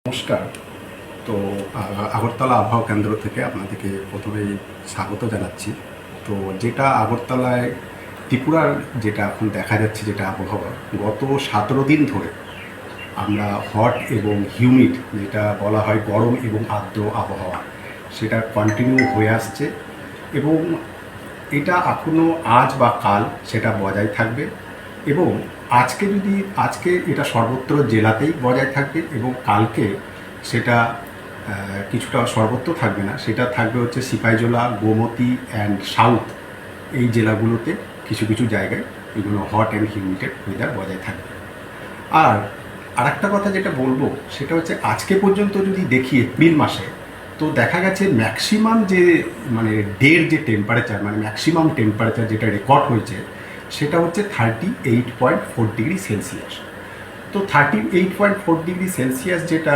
নমস্কার। তো আগরতলা আবহাওয়া কেন্দ্র থেকে আপনাদেরকে প্রথমেই স্বাগত জানাচ্ছি। তো যেটা আগরতলায় ত্রিপুরার যেটা এখন দেখা যাচ্ছে, যেটা আবহাওয়া গত 17 দিন ধরে আমরা হট এবং হিউমিড, যেটা বলা হয় গরম এবং আর্দ্র আবহাওয়া, সেটা কন্টিনিউ হয়ে আসছে এবং এটা এখনও আজ বা কাল সেটা বজায় থাকবে। এবং আজকে এটা সর্বত্র জেলাতেই বজায় থাকবে এবং কালকে সেটা কিছুটা সর্বত্র থাকবে না, সেটা থাকবে হচ্ছে সিপাহীজলা, গোমতী অ্যান্ড সাউথ, এই জেলাগুলোতে কিছু কিছু জায়গায় এগুলো হট অ্যান্ড হিউমিডেড ওয়েদার বজায় থাকবে। আর আরেকটা কথা যেটা বলবো সেটা হচ্ছে আজকে পর্যন্ত যদি দেখি এপ্রিল মাসে, তো দেখা গেছে ম্যাক্সিমাম যে যে টেম্পারেচার, ম্যাক্সিমাম টেম্পারেচার যেটা রেকর্ড হয়েছে সেটা হচ্ছে 38.4 ডিগ্রি সেলসিয়াস। তো 38.4 ডিগ্রি সেলসিয়াস যেটা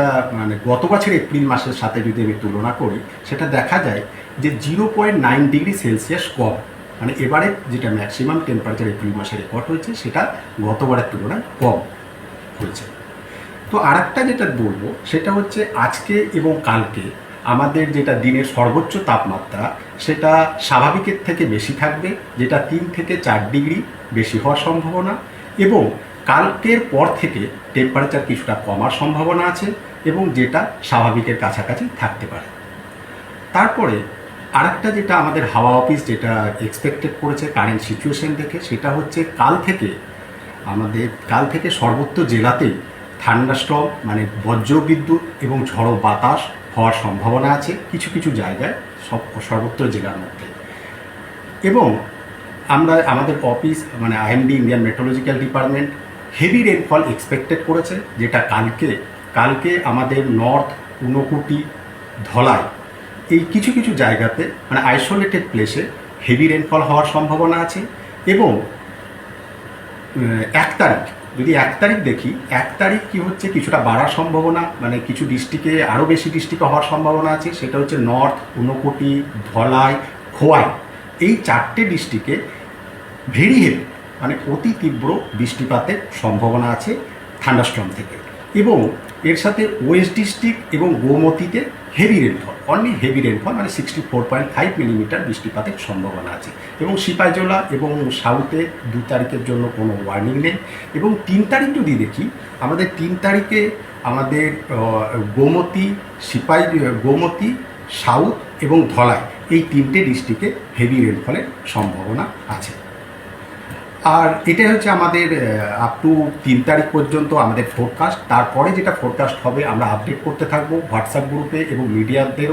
গত বছর এপ্রিল মাসের সাথে যদি আমি তুলনা করি, সেটা দেখা যায় যে 0.9 ডিগ্রি সেলসিয়াস কম। এবারে যেটা ম্যাক্সিমাম টেম্পারেচার এপ্রিল মাসে রেকর্ড হয়েছে সেটা গতবারের তুলনায় কম হয়েছে। তো আরেকটা যেটা বলবো সেটা হচ্ছে আজকে এবং কালকে আমাদের যেটা দিনের সর্বোচ্চ তাপমাত্রা সেটা স্বাভাবিকের থেকে বেশি থাকবে, যেটা 3 থেকে 4 ডিগ্রি বেশি হওয়ার সম্ভাবনা, এবং কালকের পর থেকে টেম্পারেচার কিছুটা কমার সম্ভাবনা আছে এবং যেটা স্বাভাবিকের কাছাকাছি থাকতে পারে। তারপরে আরেকটা যেটা আমাদের হাওয়া অফিস যেটা এক্সপেক্টেড করেছে কারেন্ট সিচুয়েশন দেখে, সেটা হচ্ছে কাল থেকে সর্বত্র জেলাতেই থান্ডারস্টর্ম বজ্রবিদ্যুৎ এবং ঝড়ো বাতাস হওয়ার সম্ভাবনা আছে কিছু কিছু জায়গায় সর্বত্র জেলার মধ্যে। এবং আমাদের office IMD, Indian meteorological department, heavy rainfall expected করেছে, যেটা কালকে আমাদের নর্থ, ঊনকোটি, ধলাই, এই কিছু কিছু জায়গাতে আইসোলেটেড প্লেসে হেভি রেনফল হওয়ার সম্ভাবনা আছে। এবং 1 তারিখ দেখি, 1 তারিখ কি হচ্ছে কিছুটা বাড়ার সম্ভাবনা, কিছু ডিস্ট্রিক্টে আরও বেশি ডিস্ট্রিক্টে হওয়ার সম্ভাবনা আছে। সেটা হচ্ছে নর্থ, ঊনকোটি, ধলাই, খোয়াই, এই 4টে ডিস্ট্রিক্টে ভেরি হেভি অতি তীব্র বৃষ্টিপাতের সম্ভাবনা আছে থান্ডারস্টর্ম থেকে। এবং এর সাথে ওয়েস্ট ডিস্ট্রিক্ট এবং গোমতীতে হেভি রেনফল, 64.5 মিলিমিটার বৃষ্টিপাতের সম্ভাবনা আছে। এবং সিপাহীজলা এবং সাউথে 2 তারিখের জন্য কোনো ওয়ার্নিং নেই। এবং 3 তারিখ যদি দেখি, আমাদের 3 তারিখে আমাদের গোমতী, সাউথ এবং ধলাই, এই 3টে ডিস্ট্রিক্টে হেভি রেনফলের সম্ভাবনা আছে। আর এটাই হচ্ছে আমাদের আপ টু 3 তারিখ পর্যন্ত আমাদের ফোরকাস্ট। তারপরে যেটা ফোরকাস্ট হবে আমরা আপডেট করতে থাকবো হোয়াটসঅ্যাপ গ্রুপে, এবং মিডিয়াদের